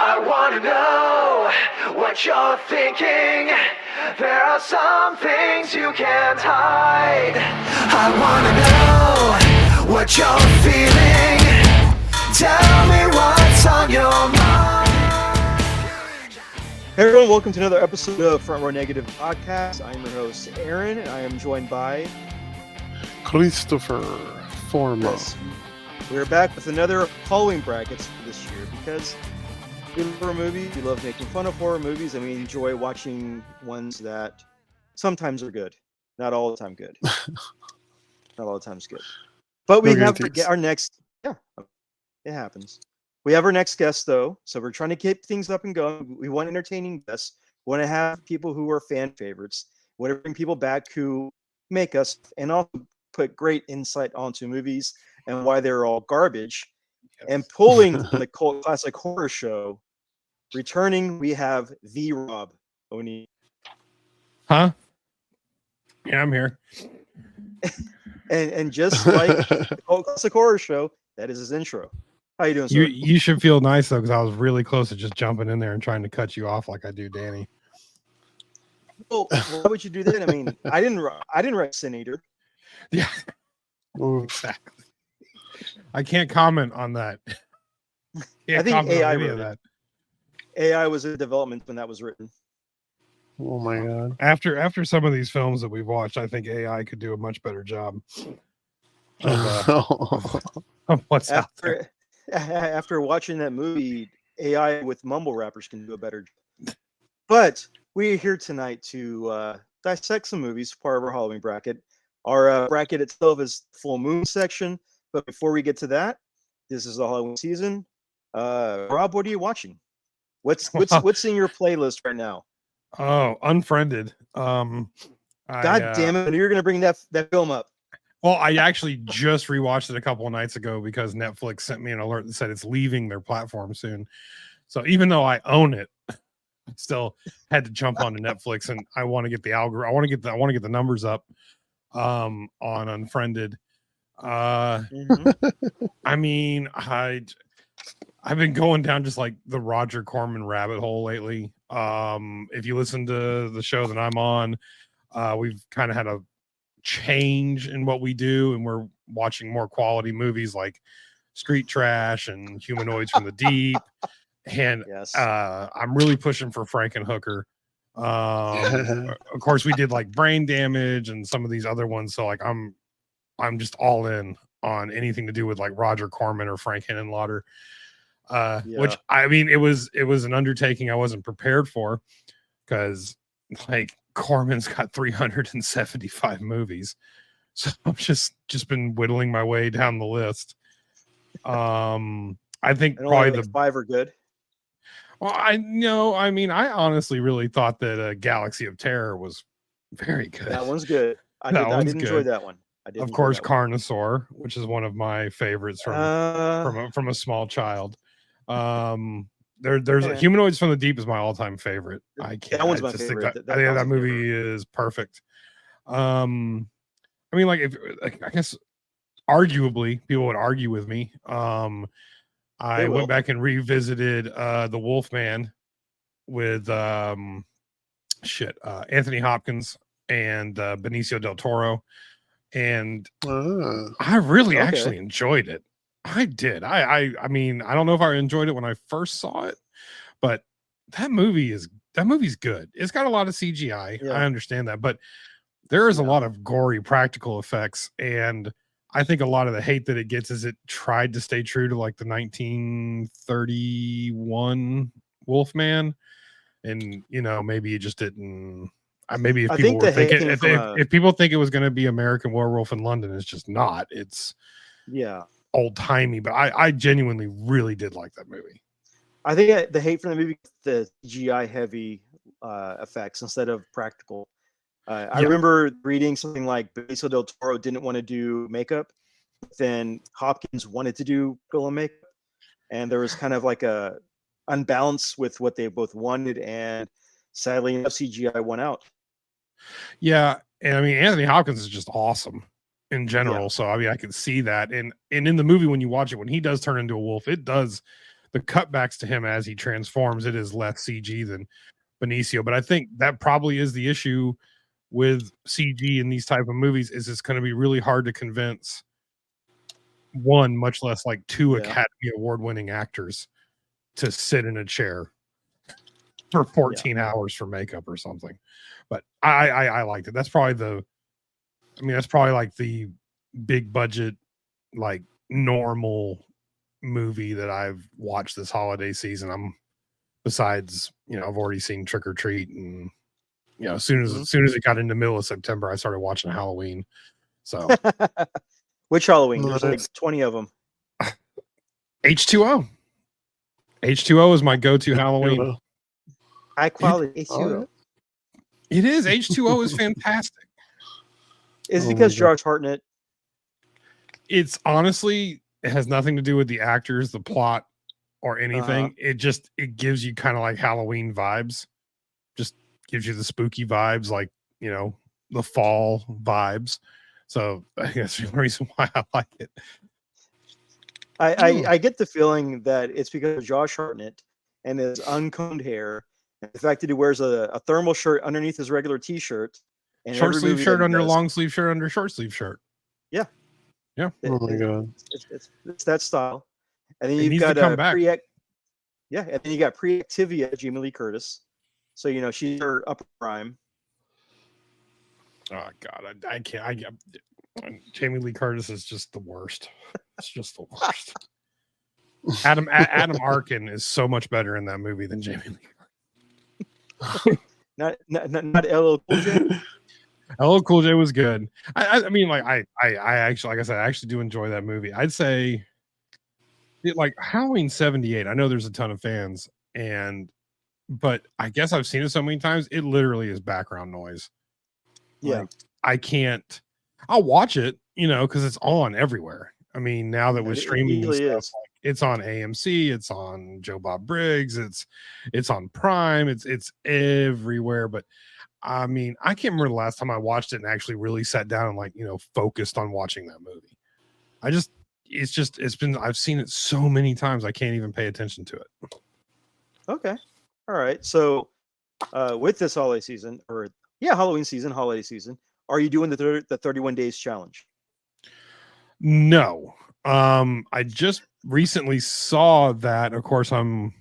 I wanna know what you're thinking. There are some things you can't hide. I wanna know what you're feeling. Tell me what's on your mind. Hey everyone, welcome to another episode of Front Row Negative Podcast. I'm your host, Aaron, and I am joined by Christopher Formo. Yes, we're back with another Halloween brackets for this year because we love horror movies, we love making fun of horror movies, and we enjoy watching ones that sometimes are good. Not all the time good. Not all the time's good. But we have our next, it happens. We have our next guest, though, so we're trying to keep things up and going. We want entertaining guests. We want to have people who are fan favorites. We want to bring people back who make us and also put great insight onto movies and why they're all garbage. Yes. And pulling from the cult classic horror show, returning, we have the Rob O'Neill. Huh? Yeah, I'm here. and just like the cult classic horror show, that is his intro. How you doing, sir? You should feel nice, though, because I was really close to just jumping in there and trying to cut you off like I do Danny. Well, why would you do that? I mean, I didn't write Sin Eater. Yeah. Exactly. I can't comment on that. I think AI wrote that. AI was in development when that was written. Oh my god. After some of these films that we've watched, I think AI could do a much better job of what's out there. After watching that movie, AI with mumble rappers can do a better job. But we're here tonight to dissect some movies, part of our Halloween bracket. Our bracket itself is full moon section. But before we get to that, this is the Halloween season. Rob, what are you watching? What's in your playlist right now? Oh, Unfriended. God damn it! You're gonna bring that film up. Well, I actually just rewatched it a couple of nights ago because Netflix sent me an alert that said it's leaving their platform soon. So even though I own it, I still had to jump onto Netflix, and I want to get the algorithm. I want to get the numbers up on Unfriended. I mean, I've been going down just like the Roger Corman rabbit hole lately. If you listen to the show that I'm on, we've kind of had a change in what we do, and we're watching more quality movies like Street Trash and Humanoids from the Deep. And yes. I'm really pushing for Frankenhooker. Of course, we did like Brain Damage and some of these other ones. So like I'm just all in on anything to do with like Roger Corman or Frank Henenlotter. Which I mean, it was an undertaking I wasn't prepared for because like Corman's got 375 movies, so I've just been whittling my way down the list. I think probably the 5 are good. Well, I honestly really thought that Galaxy of Terror was very good. That one's good. I did enjoy that one. Of course, Carnosaur, which is one of my favorites from a small child. There's Humanoids from the Deep is my all-time favorite. That one's my favorite. I think that movie is perfect. I mean, like I guess arguably people would argue with me. I went back and revisited The Wolfman with Anthony Hopkins and Benicio del Toro, and I really actually enjoyed it. I did. I mean, I don't know if I enjoyed it when I first saw it, but that movie's good. It's got a lot of CGI. Yeah. I understand that, but there is a lot of gory practical effects, and I think a lot of the hate that it gets is it tried to stay true to like the 1931 Wolfman, and maybe it just didn't. Maybe if people think it was going to be American Werewolf in London, it's just not. It's old timey, but I genuinely really did like that movie. I think the hate from the movie, the CGI heavy effects instead of practical. I remember reading something like Benicio del Toro didn't want to do makeup, then Hopkins wanted to do film makeup, and there was kind of like a unbalance with what they both wanted, and sadly enough, CGI won out. Yeah, and I mean Anthony Hopkins is just awesome in general. So I mean I can see that, and in the movie when you watch it, when he does turn into a wolf, there's the cutbacks to him as he transforms, it is less CG than Benicio. But I think that probably is the issue with CG in these type of movies, is it's going to be really hard to convince one, much less like two Academy Award winning actors to sit in a chair for 14 hours for makeup or something. But I liked it. That's probably like the big budget, like normal movie that I've watched this holiday season. Besides, I've already seen Trick or Treat, and as soon as it got into the middle of September, I started watching Halloween. So which Halloween? There's like 20 of them. H2O. H2O is my go-to Halloween. High quality H2O. It is. H2O is fantastic. Is it because Josh Hartnett? It's honestly, it has nothing to do with the actors, the plot, or anything. It gives you kind of like Halloween vibes. Just gives you the spooky vibes, like, the fall vibes. So I guess the reason why I like it. I get the feeling that it's because of Josh Hartnett and his uncombed hair, and the fact that he wears a thermal shirt underneath his regular T-shirt, and short sleeve shirt under long sleeve shirt under short sleeve shirt. Yeah. Oh my god! It's that style. And then you've got and then you got pre-Activia, Jamie Lee Curtis. So she's her upper prime. Oh God, I can't. Jamie Lee Curtis is just the worst. It's just the worst. Adam Arkin is so much better in that movie than Jamie Lee. not LL Cool J. LL Cool J was good. I mean, like I actually, like I said, I actually do enjoy that movie. I'd say, like Halloween '78. I know there's a ton of fans, but I guess I've seen it so many times. It literally is background noise. Yeah, like, I can't. I'll watch it, because it's on everywhere. I mean, now that we're streaming and stuff, like, it's on AMC, it's on Joe Bob Briggs, it's on Prime, it's everywhere. But I mean, I can't remember the last time I watched it and actually really sat down and, like, focused on watching that movie. I've seen it so many times I can't even pay attention to it. Okay, all right. So with this holiday season, Halloween season, holiday season, are you doing the 31 days challenge? No. I just recently saw that. Of course, I'm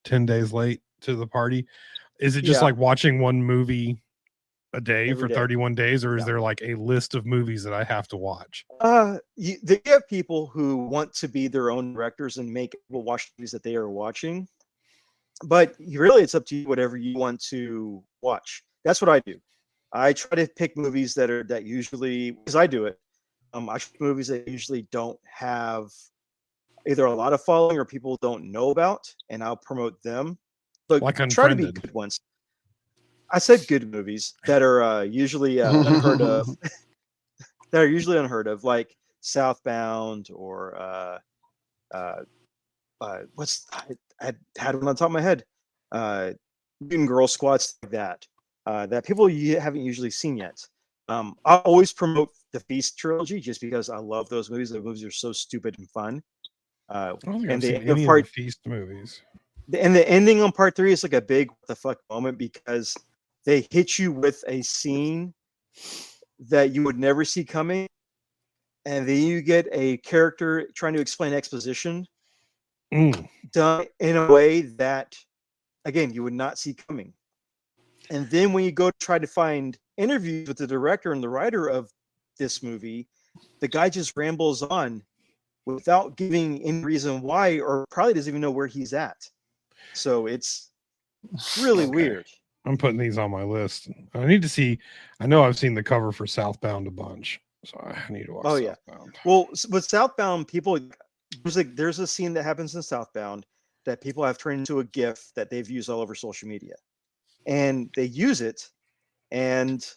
10 days late to the party. Is it just like watching one movie a day for 31 days, or is there like a list of movies that I have to watch? They have people who want to be their own directors and make people watch movies that they are watching, but really it's up to you, whatever you want to watch. That's what I do. I try to pick movies that usually, because I do it, I pick movies that usually don't have either a lot of following or people don't know about, and I'll promote them. Look, like try to be good ones. I said good movies that are usually unheard of. That are usually unheard of, like Southbound or I had one on top of my head. Mutant Girl Squad, stuff like that. That people haven't usually seen yet. I always promote the Feast trilogy just because I love those movies. The movies are so stupid and fun. I don't think and I've the seen any of the Feast movies. And the ending on part 3 is like a big what the fuck moment, because they hit you with a scene that you would never see coming, and then you get a character trying to explain exposition done in a way that, again, you would not see coming. And then when you go try to find interviews with the director and the writer of this movie, the guy just rambles on without giving any reason why, or probably doesn't even know where he's at. So it's really weird. I'm putting these on my list. I need to see. I know I've seen the cover for Southbound a bunch, so I need to watch Southbound. Well, with Southbound, people, there's a scene that happens in Southbound that people have turned into a GIF that they've used all over social media, and they use it, and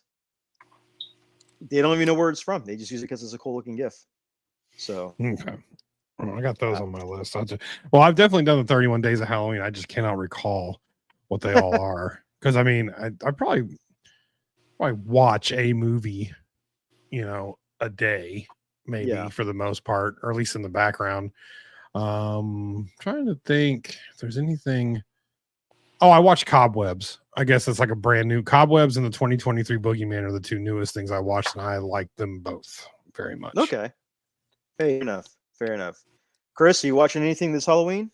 they don't even know where it's from. They just use it because it's a cool looking GIF. So okay. Well, I got those on my list. I've definitely done the 31 Days of Halloween. I just cannot recall what they all are. Because I mean, I probably watch a movie, a day, maybe for the most part, or at least in the background. Trying to think if there's anything. Oh, I watched Cobwebs. I guess it's like a brand new Cobwebs and the 2023 Boogeyman are the two newest things I watched, and I like them both very much. Okay. Fair enough. Fair enough. Chris, are you watching anything this Halloween?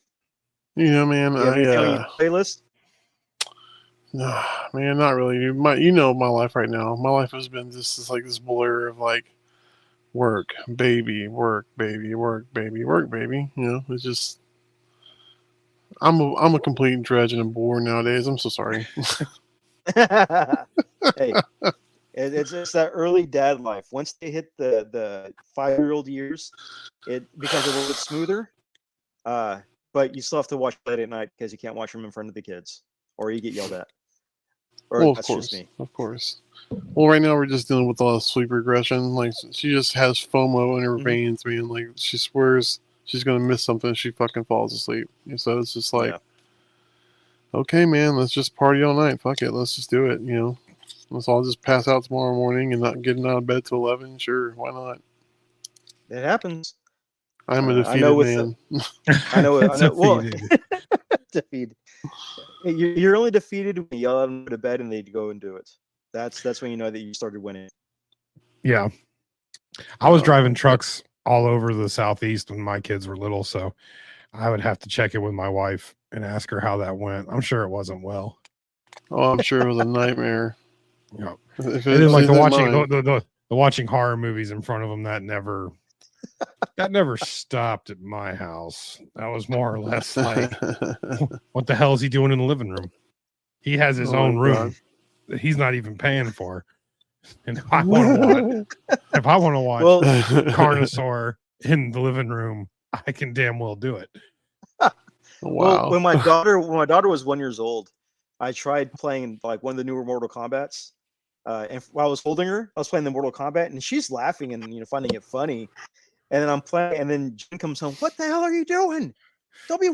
Yeah, man. You have anything on your playlist? Man, not really. My life right now. My life has been just like this blur of like work, baby, work, baby, work, baby, work, baby. You know, it's just I'm a complete dredge and a bore nowadays. I'm so sorry. Hey, it's that early dad life. Once they hit the 5-year-old years, it becomes a little bit smoother. But you still have to watch late at night because you can't watch them in front of the kids, or you get yelled at. Or Well, of that's course, just me. of course. Well, right now we're just dealing with a lot of sleep regression. Like she just has FOMO in her veins, man. Like she swears she's gonna miss something if she fucking falls asleep. And so it's just like, okay, man, let's just party all night. Fuck it, let's just do it. You know, let's all just pass out tomorrow morning and not getting out of bed till 11. Sure, why not? It happens. I'm a defeated man. I know. Well, Defeated. defeated. You're only defeated when you yell at them to bed and they go and do it. That's when you know that you started winning. Yeah. I was driving trucks all over the Southeast when my kids were little, so I would have to check it with my wife and ask her how that went. I'm sure it wasn't well. Oh, I'm sure it was a nightmare. Yeah. If And then like the the watching horror movies in front of them, that never stopped at my house. That was more or less like, what the hell is he doing in the living room? He has his own room that he's not even paying for. And if I want to watch Carnosaur in the living room, I can damn well do it. Wow. Well, when my daughter was 1 year old, I tried playing like one of the newer Mortal Kombats. And while I was holding her, I was playing the Mortal Kombat, and she's laughing and finding it funny. And then I'm playing, and then Jen comes home. What the hell are you doing? Don't be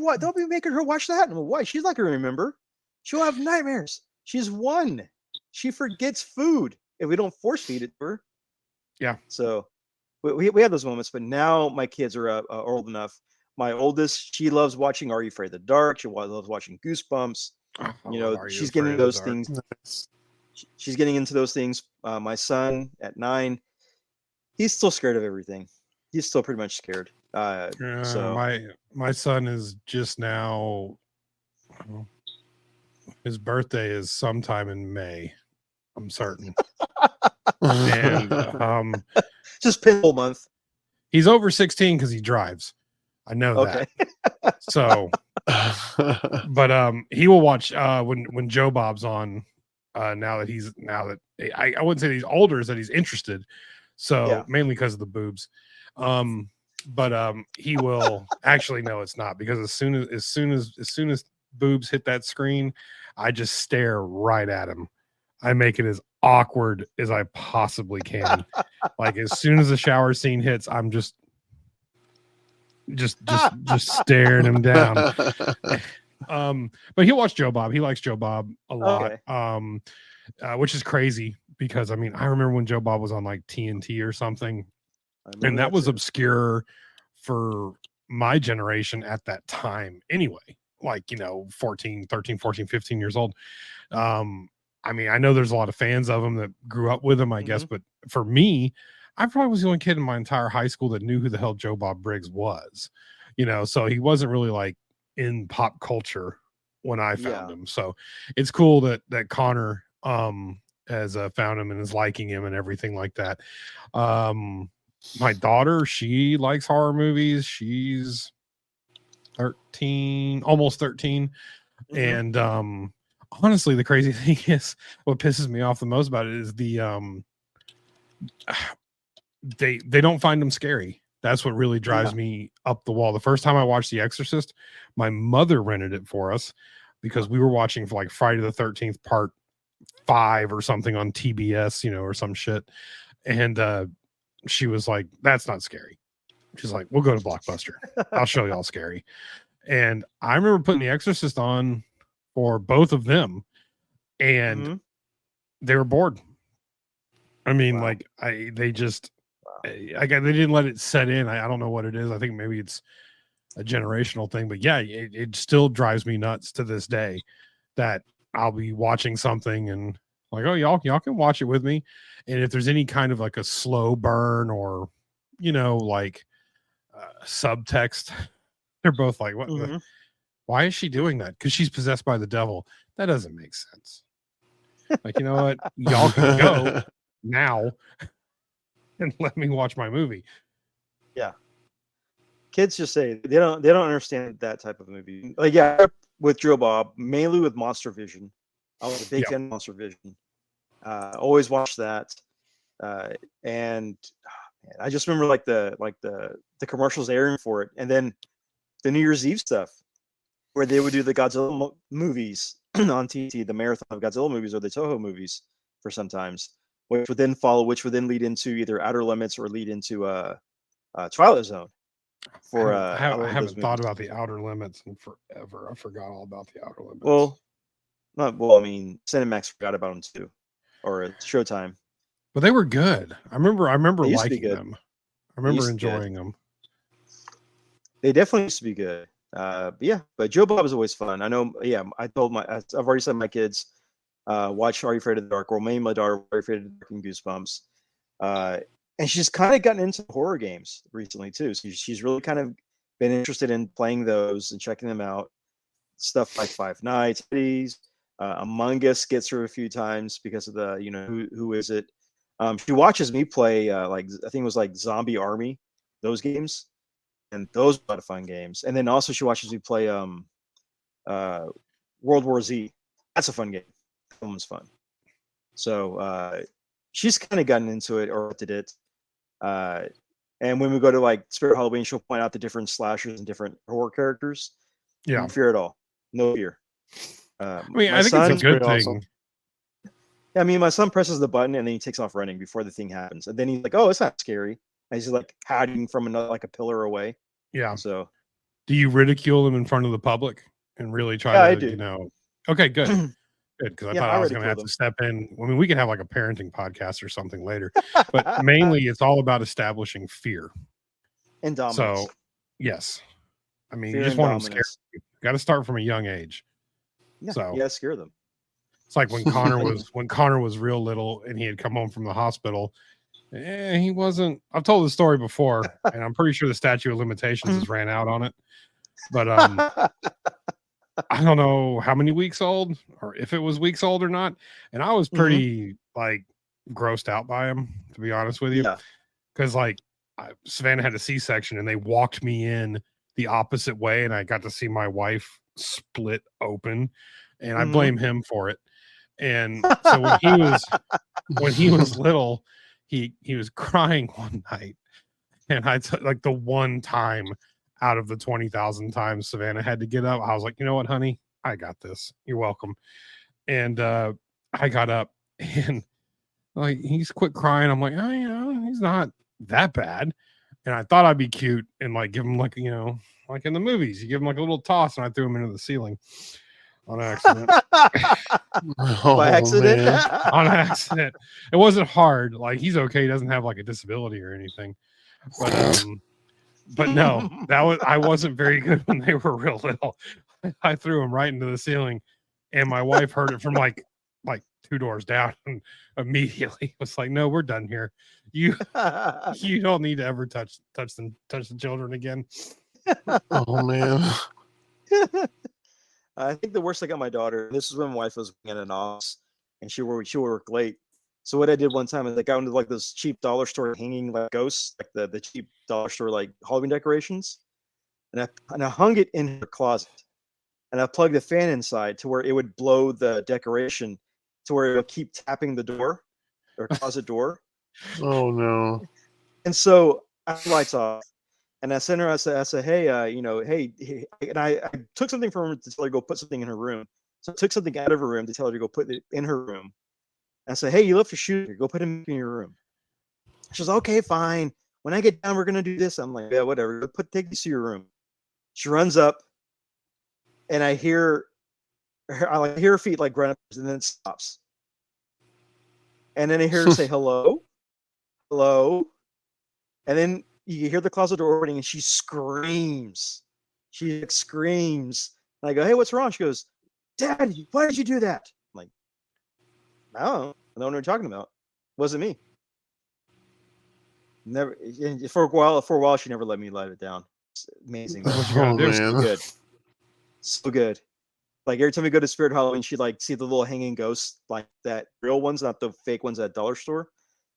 making her watch that. And I'm like, why? She's not gonna remember. She'll have nightmares. She's 1. She forgets food if we don't force feed it to her. Yeah. So we have those moments, but now my kids are old enough. My oldest, she loves watching Are You Afraid of the Dark? She loves watching Goosebumps. She's getting into those things. Nice. She's getting into those things. My son at 9, he's still scared of everything. He's still pretty much scared. So my son is just now. His birthday is sometime in May. I'm certain. And just pinball month. He's over 16 because he drives. I know that. So, but he will watch when Joe Bob's on. Now that I wouldn't say he's older, is that he's interested. So mainly because of the boobs. But he will actually no, it's not, because as soon as boobs hit that screen, I just stare right at him. I make it as awkward as I possibly can. Like as soon as the shower scene hits, I'm just staring him down. But he'll watch Joe Bob. He likes Joe Bob a lot. Okay. Which is crazy because I remember when Joe Bob was on like TNT or something, and that was obscure for my generation at that time anyway. Like, 13, 14, 15 years old. I know there's a lot of fans of him that grew up with him, I guess, but for me, I probably was the only kid in my entire high school that knew who the hell Joe Bob Briggs was, so he wasn't really like in pop culture when I found him. So it's cool that Connor has found him and is liking him and everything like that. My daughter, she likes horror movies. She's 13, almost 13. And honestly, the crazy thing is, what pisses me off the most about it is the they don't find them scary. That's what really drives me up the wall. The first time I watched The Exorcist, my mother rented it for us because we were watching for like Friday the 13th part 5 or something on TBS, or some shit. And she was like, that's not scary. She's like, we'll go to Blockbuster. I'll show y'all scary. And I remember putting The Exorcist on for both of them, and they were bored. They just, they didn't let it set in. I don't know what it is. I think maybe it's a generational thing. But yeah, it still drives me nuts to this day that I'll be watching something and like, oh, y'all can watch it with me. And if there's any kind of like a slow burn or, like subtext, they're both like, what? Why is she doing that? Because she's possessed by the devil. That doesn't make sense. Like, you know what? Y'all can go now and let me watch my movie. Yeah. Kids just say they don't understand that type of movie. Like, yeah, with Joe Bob, mainly with Monster Vision. I was a big fan of Monster Vision. Always watched that. And I just remember like the commercials airing for it, and then the New Year's Eve stuff where they would do the Godzilla movies on TNT, the marathon of Godzilla movies or the Toho movies for sometimes, which would then lead into either Outer Limits or lead into Twilight Zone. For I haven't thought about the Outer Limits in forever. I forgot all about the Outer Limits. Well, I mean, Cinemax forgot about them too, or Showtime. But they were good. I remember liking them. I remember enjoying them. They definitely used to be good. But Joe Bob is always fun. I know. Yeah, I've already said my kids watch Are You Afraid of the Dark? Or mainly my daughter, Are You Afraid of the Dark and Goosebumps. And she's kind of gotten into horror games recently too. So she's really kind of been interested in playing those and checking them out. Stuff like Five Nights, Among Us gets her a few times because of the who is it? She watches me play like I think it was like Zombie Army, those games, and those are a lot of fun games. And then also she watches me play World War Z. That's a fun game. That one's fun. So she's kind of gotten into it or did it. And when we go to like Spirit Halloween, she'll point out the different slashers and different horror characters. Yeah, no fear at all. No fear. I mean, I think it's a good thing. Awesome. Yeah, I mean, my son presses the button and then he takes off running before the thing happens, and then he's like, "Oh, it's not scary." And he's like hiding from another, like a pillar away. Yeah. So, do you ridicule them in front of the public and really try to, I do. Okay, good. Good, because I thought I was going to have them. to step in. I mean, we could have like a parenting podcast or something later, but mainly it's all about establishing fear and dominance. So, yes, I mean, fear you just want them scared. You got to start from a young age. Yeah, so you got to scare them. It's like when Connor was real little and he had come home from the hospital. He wasn't. I've told the story before, and I'm pretty sure the statute of limitations has ran out on it. But I don't know how many weeks old or if it was weeks old or not. And I was pretty like grossed out by him, to be honest with you. Because like Savannah had a C-section and they walked me in the opposite way and I got to see my wife split open and I blame him for it. And so when he was little, he was crying one night and I took like the one time out of the 20,000 times Savannah had to get up, I was like, you know what, honey, I got this. You're welcome. And I got up and like he's quit crying. I'm like, oh, he's not that bad. And I thought I'd be cute and like give him like, like in the movies, you give him like a little toss and I threw him into the ceiling on accident. By accident? On accident. It wasn't hard. Like he's okay. He doesn't have like a disability or anything. But no, I wasn't very good when they were real little. I threw him right into the ceiling and my wife heard it from like 2 doors down and immediately was like, no, we're done here. You don't need to ever touch the children again. Oh man. I think the worst I got my daughter, this is when my wife was in an office and she would work late. So what I did one time is I got into like those cheap dollar store hanging like ghosts, like the cheap dollar store like Halloween decorations, and I hung it in her closet, and I plugged the fan inside to where it would blow the decoration to where it would keep tapping the door or closet door. Oh no! And so I had the lights off, and I sent her. I said, hey, hey, and I took something from her to tell her to go put something in her room. So I took something out of her room to tell her to go put it in her room. I said, hey, you left your shoe here. Go put him in your room. She was okay, fine. When I get down, we're gonna do this. I'm like, yeah, whatever. Take these to your room. She runs up, and I hear her feet like run up, and then it stops. And then I hear her say, hello, hello. And then you hear the closet door opening, and she screams. She like, screams. And I go, hey, what's wrong? She goes, Dad, why did you do that? I'm like, I don't know what you're talking about. Wasn't me. Never for a while she never let me let it down. It's amazing. What you gotta do? So good. So good. Like every time we go to Spirit Halloween, she'd like see the little hanging ghosts, like that real ones, not the fake ones at dollar store.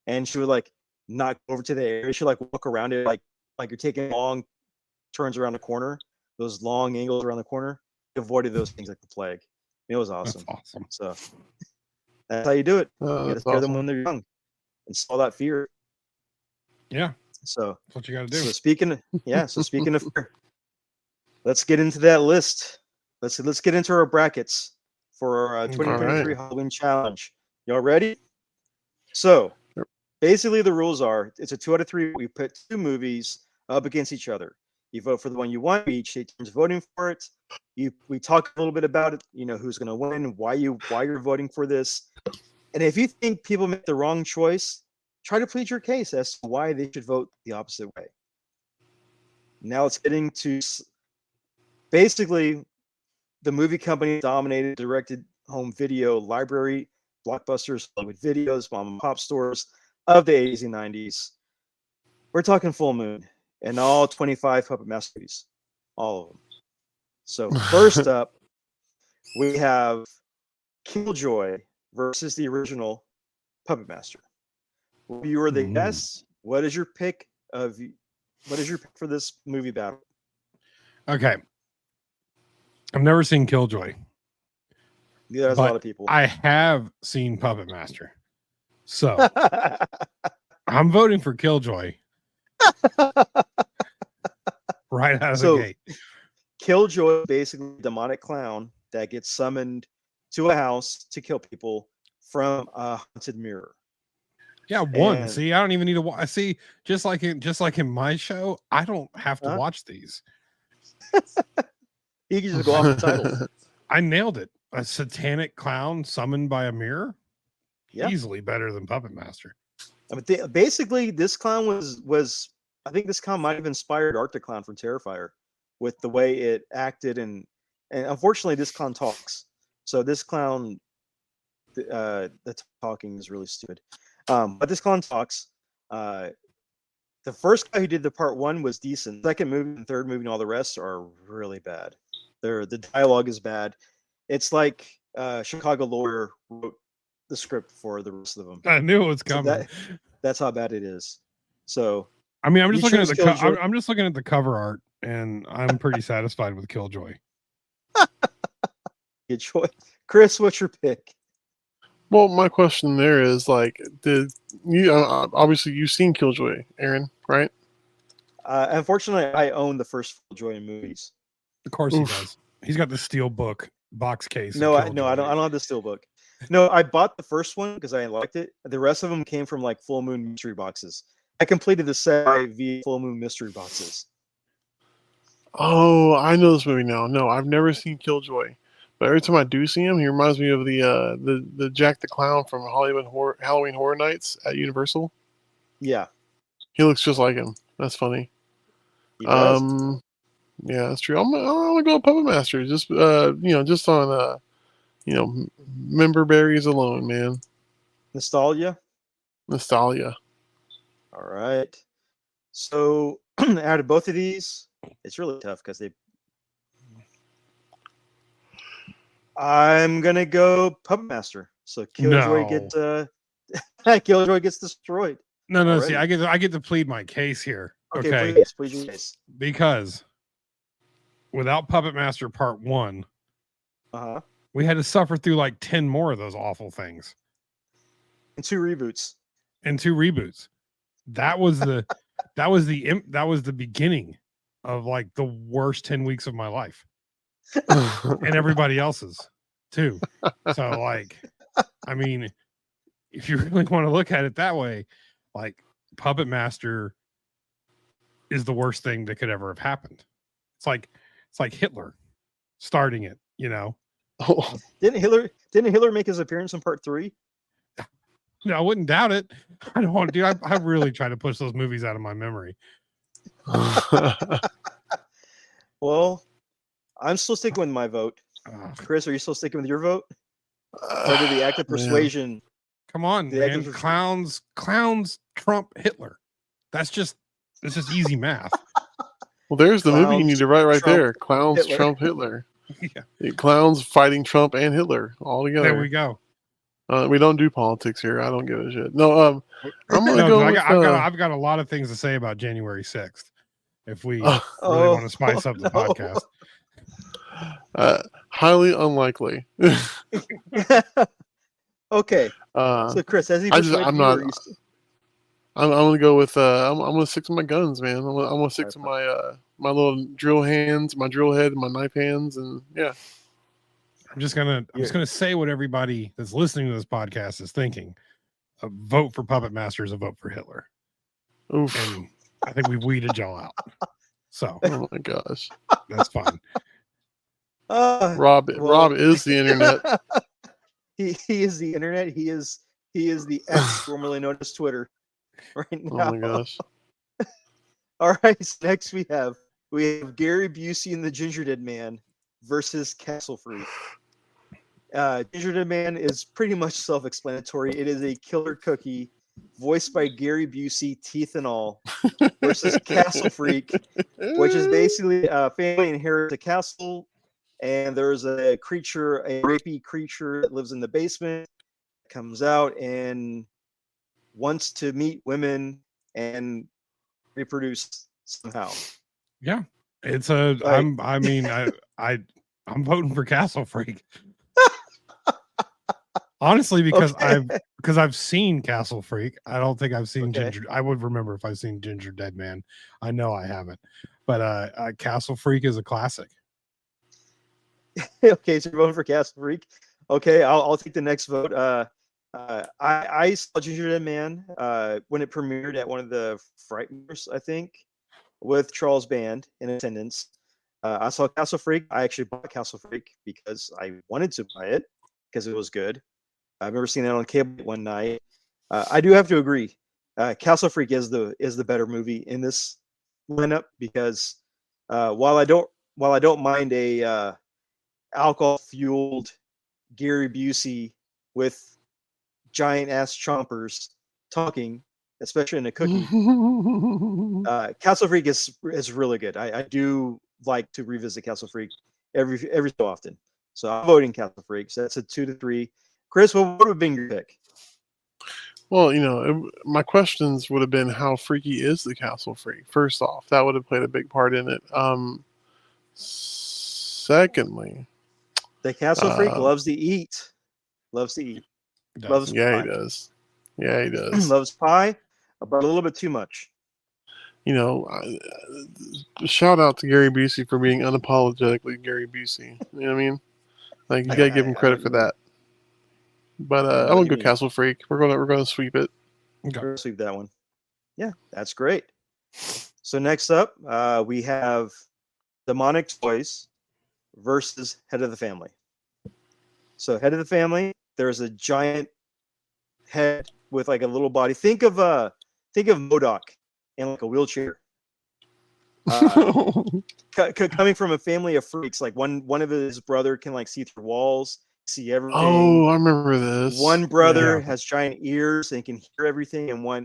And she would like not go over to the area. She'd like walk around it like you're taking long turns around the corner, those long angles around the corner. Avoided those things like the plague. It was awesome. That's awesome. So that's how you do it. You gotta scare them awesome. when they're young. Install that fear. Yeah, So that's what you got to do. So speaking of fear, let's get into that list. Let's get into our brackets for our 2023 Halloween challenge. Y'all ready? So basically the rules are it's a 2 out of 3. We put 2 movies up against each other. You vote for the one you want. We each take turns voting for it. We talk a little bit about it. You know who's going to win, why you're voting for this, and if you think people make the wrong choice, try to plead your case as to why they should vote the opposite way. Now it's getting to basically the movie company dominated directed home video library, blockbusters, Hollywood videos, mom and pop stores of the 80s and 90s. We're talking Full Moon and all 25 Puppet Master movies, all of them. So first up, we have Killjoy versus the original Puppet Master. You are the guest. What is your pick for this movie battle? Okay. I've never seen Killjoy. Yeah, there's a lot of people. I have seen Puppet Master. So I'm voting for Killjoy. Right out of the gate. Killjoy, basically a demonic clown that gets summoned to a house to kill people from a haunted mirror. Yeah, one. See, I don't even need to watch. See, just like in my show, I don't have to watch these. You can just go off the title. I nailed it. A satanic clown summoned by a mirror. Yeah. Easily better than Puppet Master. I mean, basically, this clown was. I think this clown might have inspired Arctic Clown from Terrifier, with the way it acted and unfortunately, this clown talks. So this clown, the talking is really stupid. But this clown talks. The first guy who did the part 1 was decent. Second movie and third movie and all the rest are really bad. The dialogue is bad. It's like Chicago Lawyer wrote the script for the rest of them. I knew it was coming. So that's how bad it is. So I mean, I'm just looking at I'm just looking at the cover art, and I'm pretty satisfied with Killjoy. Good choice, Chris. What's your pick? Well, my question there is like, did you obviously you've seen Killjoy, Aaron, right? Unfortunately, I own the first Killjoy movies. Of course he does. He's got the steel book box case. No, I don't have the steel book. No, I bought the first one because I liked it. The rest of them came from like Full Moon mystery boxes. I completed the set via Full Moon mystery boxes. Oh, I know this movie now. No, I've never seen Killjoy, but every time I do see him, he reminds me of the Jack the Clown from Halloween Horror Nights at Universal. Yeah, he looks just like him. That's funny. He does. Yeah, that's true. I'm gonna go Puppet Master. Just just on member berries alone, man. Nostalgia. All right. So out of both of these, it's really tough because I'm gonna go Puppet Master. So Killjoy gets destroyed. No. Already. See, I get to plead my case here. Okay. Please your case. Because without Puppet Master Part 1, we had to suffer through like 10 more of those awful things. And 2 reboots. That was the beginning of like the worst 10 weeks of my life. And everybody else's too. So like, I mean, if you really want to look at it that way, like Puppet Master is the worst thing that could ever have happened. It's like Hitler starting it, you know. Oh. Didn't Hitler make his appearance in Part 3? No, I wouldn't doubt it. I don't want to do. I really try to push those movies out of my memory. Well, I'm still sticking with my vote. Chris, are you still sticking with your vote? Or did the act of Man. persuasion? Come on, The act man. of Clowns trump Hitler. That's just easy math. Well, there's the movie you Clowns need to write right trump there. Clowns Hitler. trump Hitler. Yeah. Clowns fighting Trump and Hitler all together. There we go. We don't do politics here. I don't give a shit. No, I'm gonna No, go 'cause with. I've got a lot of things to say about January 6th. If we really want to spice up the podcast. Highly unlikely. Okay. So Chris, has he I'm persuaded you, not. or you I'm gonna go with. I'm gonna stick to my guns, man. I'm gonna stick to my my little drill hands, my drill head, and my knife hands, and yeah. I'm just gonna say what everybody that's listening to this podcast is thinking. A vote for Puppet Master is a vote for Hitler. Oof. And I think we've weeded y'all out. So Oh my gosh. that's fine. Rob is the internet. He is the internet. He is the X, formerly known as Twitter, right now. Oh my gosh. All right. So next we have Gary Busey and the Ginger Dead Man versus Castle Freak. Ginger Dead Man is pretty much self-explanatory. It is a killer cookie voiced by Gary Busey, teeth and all, versus Castle Freak, which is basically a family inherits a castle, and there's a rapey creature that lives in the basement, comes out and wants to meet women and reproduce somehow. Yeah. It's Like- I'm voting for Castle Freak. Honestly, because I've seen Castle Freak. I don't think I've seen Okay. I would remember if I've seen Ginger Dead Man. I know I haven't. But Castle Freak is a classic. Okay, so you're voting for Castle Freak. Okay, I'll take the next vote. I saw Ginger Dead Man when it premiered at one of the Frighteners, I think, with Charles Band in attendance. I saw Castle Freak. I actually bought Castle Freak because I wanted to buy it because it was good. I've never seen it on cable one night. I do have to agree. Castle Freak is the better movie in this lineup because while I don't mind a alcohol fueled Gary Busey with giant ass chompers talking, especially in a cookie, Castle Freak is really good. I do like to revisit Castle Freak every so often. So I'm voting Castle Freak. So that's a 2-3. Chris, what would have been your pick? Well, my questions would have been how freaky is the Castle Freak? First off, that would have played a big part in it. Secondly, The Castle Freak loves to eat. Loves to eat. Loves yeah, pie. he does. Yeah, he does. Loves pie, but a little bit too much. Shout out to Gary Busey for being unapologetically Gary Busey. You know what I mean? Like you gotta give him credit for that. But I'm gonna go Castle Freak. We're gonna sweep it. We're gonna sweep that one. Yeah, that's great. So next up, we have Demonic Toys versus Head of the Family. So Head of the Family, there's a giant head with like a little body. Think of MODOK in like a wheelchair. Coming from a family of freaks, like one of his brother can like see through walls, see everything. Oh, I remember this. One brother has giant ears and can hear everything, and one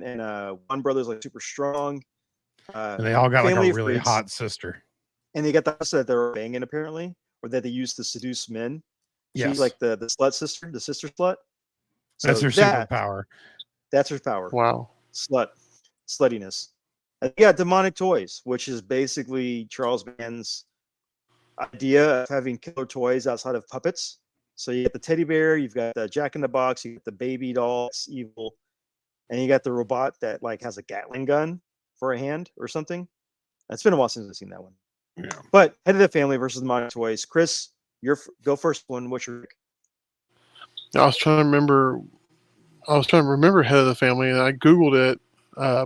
brother's like super strong. And they all got like family a of really freaks. hot sister. And they got the sister that they're banging apparently, or that they used to seduce men. She's Yes. like the slut sister, the sister slut. That's her superpower. That's her power. Wow. Sluttiness. You got Demonic Toys, which is basically Charles Band's idea of having killer toys outside of puppets. So you got the teddy bear, you've got the Jack in the Box, you got the baby doll, it's evil, and you got the robot that like has a Gatling gun for a hand or something. It's been a while since I've seen that one. Yeah. But Head of the Family versus Demonic Toys. Chris, go first one. What's your pick? I was trying to remember Head of the Family, and I Googled it.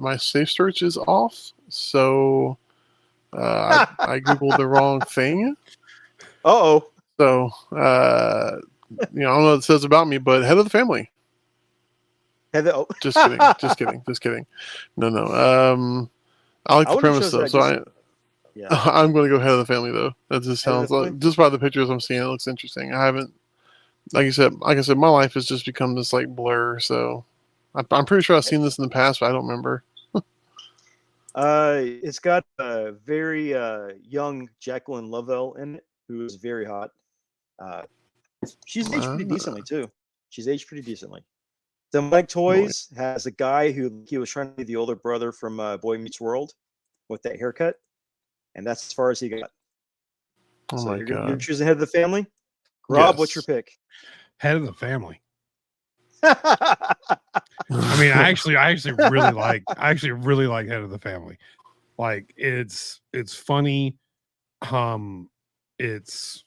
My safe search is off, so I Googled the wrong thing. Uh-oh. So, I don't know what it says about me, but Head of the Family. Just kidding. Just kidding. No. I like the premise, though. So Yeah. I'm going to go Head of the Family though. That just Head of sounds the like Family? just by the pictures I'm seeing, it looks interesting. I haven't, like I said, my life has just become this like blur. So I'm pretty sure I've seen this in the past, but I don't remember. It's got a very young Jacqueline Lovell in it, who is very hot. She's aged pretty decently too. She's aged pretty decently. The Mike Toys has a guy who he was trying to be the older brother from Boy Meets World with that haircut, and that's as far as he got. Oh So my you're god! choosing Head of the Family. Rob, what's your Yes. pick? Head of the Family. I mean, I actually really like Head of the Family. Like it's funny. It's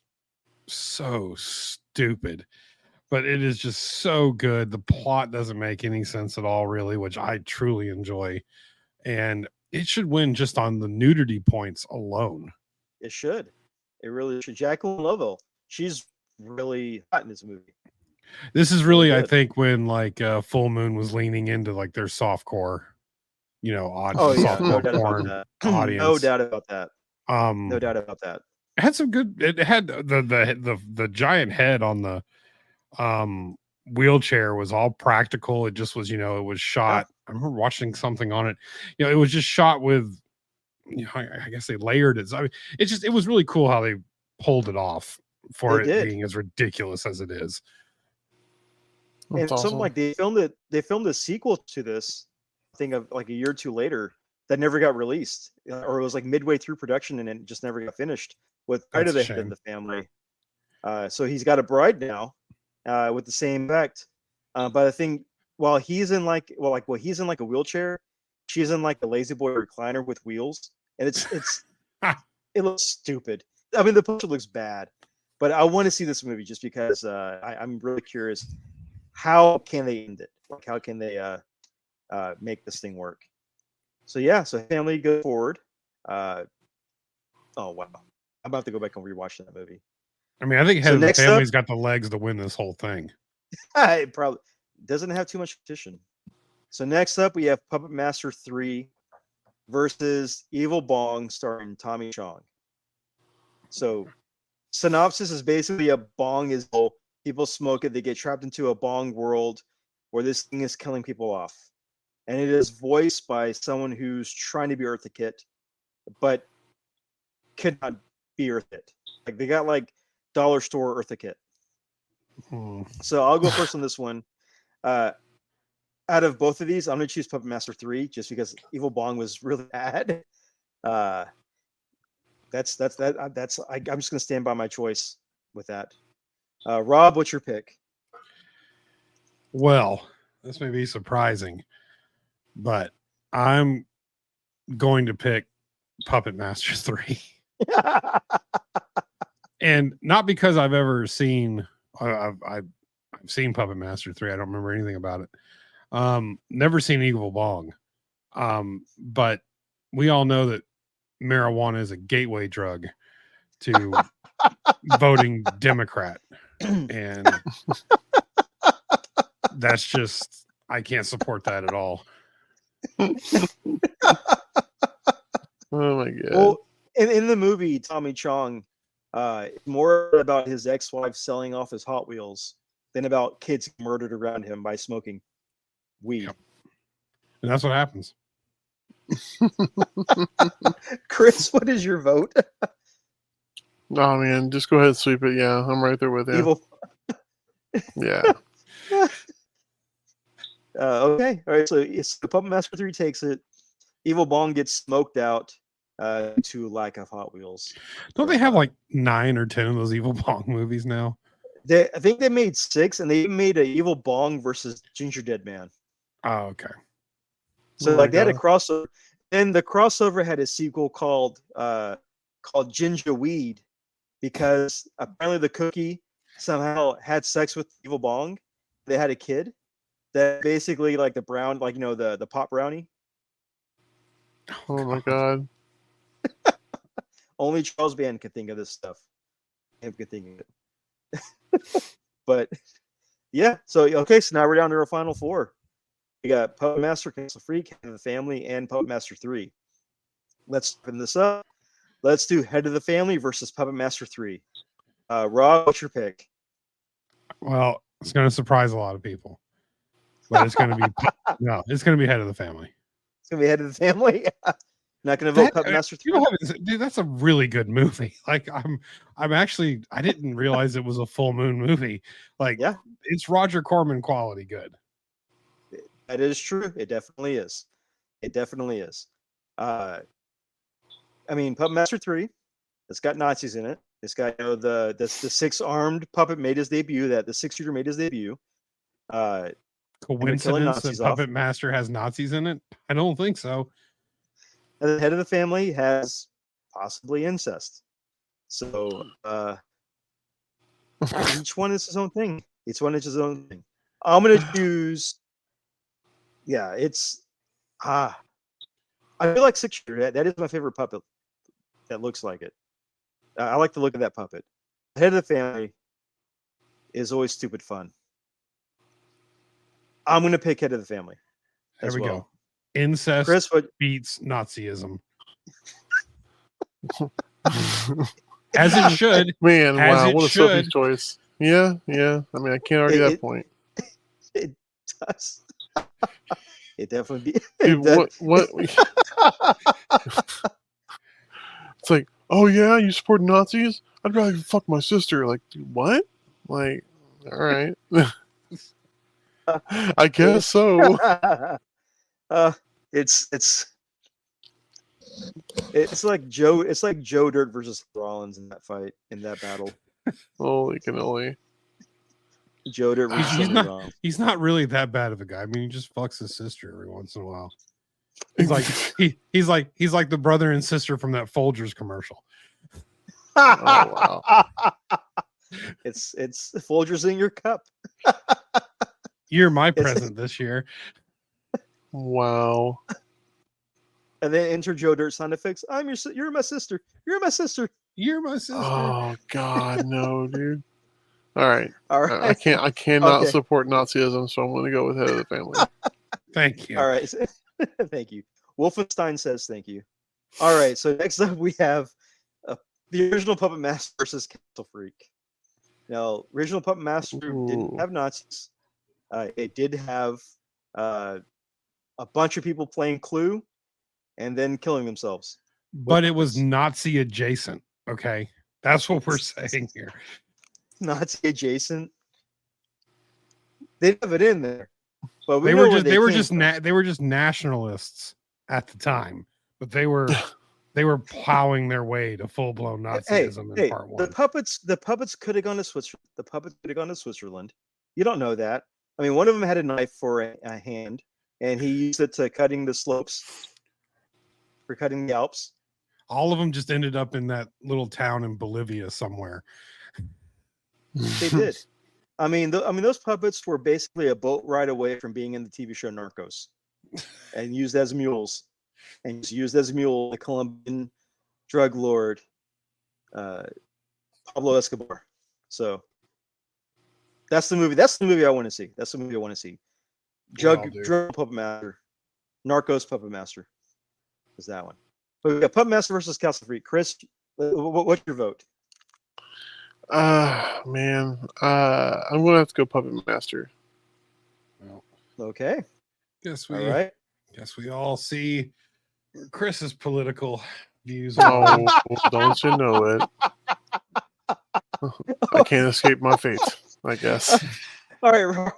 so stupid, but it is just so good. The plot doesn't make any sense at all, really, which I truly enjoy. And it should win just on the nudity points alone. It should. It really should. Jacqueline Lovell. She's really hot in this movie. This is really, I good. think, when like Full Moon was leaning into like their softcore, Oh yeah, softcore no doubt about porn that. audience. No doubt about that. Um, No doubt about that. It had some good. It had the giant head on the wheelchair was all practical. It just was, it was shot. I remember watching something on it. It was just shot with, I guess they layered it. I mean, it was really cool how they pulled it off for it being as ridiculous as it is. And That's something awesome. like they filmed a sequel to this thing of like a year or two later that never got released, or it was like midway through production and it just never got finished with Pride of the Head of the Family. So he's got a bride now with the same effect. But the thing, while he's in like he's in like a wheelchair, she's in like a lazy boy recliner with wheels, and it's it looks stupid. I mean, the poster looks bad, but I want to see this movie just because I'm really curious. How can they end it? Like, how can they make this thing work? So yeah, so Family go forward. Oh wow, I'm about to go back and rewatch that movie. I mean, I think Head of the Family's got the legs to win this whole thing. It probably doesn't have too much competition. So next up, we have Puppet Master 3 versus Evil Bong, starring Tommy Chong. So synopsis is basically a bong is people smoke it, they get trapped into a bong world where this thing is killing people off. And it is voiced by someone who's trying to be Eartha Kitt, but could not be Eartha Kitt. Like they got like dollar store Eartha Kitt. So I'll go first on this one. Out of both of these, I'm gonna choose Puppet Master 3 just because Evil Bong was really bad. I'm just gonna stand by my choice with that. Rob, what's your pick? Well, this may be surprising, but I'm going to pick Puppet Master 3. And not because I've ever seen I've seen Puppet Master 3. I don't remember anything about it. Never seen Evil Bong. But we all know that marijuana is a gateway drug to voting Democrat. And that's just, I can't support that at all. Oh my god. Well, in the movie, Tommy Chong, more about his ex-wife selling off his Hot Wheels than about kids murdered around him by smoking weed. Yep. And that's what happens. Chris, what is your vote? Oh man, just go ahead and sweep it. Yeah, I'm right there with you. Evil. Yeah. Okay. All right. So Puppet Master 3 takes it. Evil Bong gets smoked out to lack of Hot Wheels. Don't they have like 9 or 10 of those Evil Bong movies now? I think they made 6, and they made a Evil Bong versus Ginger Dead Man. Oh, okay. So they had a crossover, and the crossover had a sequel called Ginger Weed, because apparently the cookie somehow had sex with Evil Bong. They had a kid that basically like the brown, like the pop brownie. Oh my god. Only Charles Band could think of this stuff. Him could think of it. But yeah, so now we're down to our final 4. We got Puppet Master, Castle Freak, Head of the Family, and Puppet Master 3. Let's open this up. let's do Head of the Family versus Puppet Master 3. Rob, what's your pick? Well, it's going to surprise a lot of people, but it's going to be it's going to be Head of the Family. It's gonna be Head of the Family. Not gonna vote Puppet Master 3. Dude, that's a really good movie. Like I'm actually, I didn't realize it was a full moon movie. Like, Yeah, it's Roger Corman quality good. that is true. It definitely is. It definitely is. I mean, Puppet Master 3. It's got Nazis in it. It's got the 6-armed puppet made his debut. That the 6-shooter made his debut. Coincidence that Puppet Master has Nazis in it? I don't think so. And the Head of the Family has possibly incest. So each one is his own thing. Each one is his own thing. I'm gonna choose. Yeah, it's I feel like 6-shooter. That is my favorite puppet. That looks like it. I like the look of that puppet. Head of the Family is always stupid fun. I'm gonna pick Head of the Family. There we go. Incest Chris, beats Nazism. As it should. Man, As wow, it what a should. Sophie's choice. Yeah. I mean, I can't argue that point. It does. It definitely be. Dude, what? It's like, oh yeah, you support Nazis? I'd rather fuck my sister. Like, dude, what? Like, all right. I guess so. It's like Joe. It's like Joe Dirt versus Rollins in that fight, in that battle. Holy cannoli. Joe Dirt versus Rollins. He's not really that bad of a guy. I mean, he just fucks his sister every once in a while. He's like he's like the brother and sister from that Folgers commercial. Oh, wow. It's Folgers in your cup. You're my present this year. Wow. And then enter Joe Dirt sound effects. You're my sister. You're my sister. You're my sister. Oh God, no, dude. All right. All right. I cannot Okay. support Nazism, so I'm going to go with Head of the Family. Thank you. All right. Thank you. Wolfenstein says thank you. All right. So next up we have the original Puppet Master versus Castle Freak. Now, original Puppet Master didn't have Nazis. It did have a bunch of people playing Clue and then killing themselves. But it was Nazi adjacent. Okay. That's what we're saying here. Nazi adjacent. They have it in there. But They were just nationalists at the time, but they were plowing their way to full blown Nazism in part one. The puppets could have gone to Switzerland. The puppets could have gone to Switzerland. You don't know that. I mean, one of them had a knife for a hand, and he used it to cutting the slopes, for cutting the Alps. All of them just ended up in that little town in Bolivia somewhere. They did. I mean, those puppets were basically a boat ride away from being in the TV show Narcos, and used as mules, the Colombian drug lord Pablo Escobar. So that's the movie. That's the movie I want to see. Drug Puppet Master, Narcos Puppet Master is that one. But we got Puppet Master versus Castle Freak. Chris, what's your vote? Man, I'm gonna have to go Puppet Master. Well, Okay. all right. Guess we all see Chris's political views. Oh, don't you know it? I can't escape my fate, I guess. All right,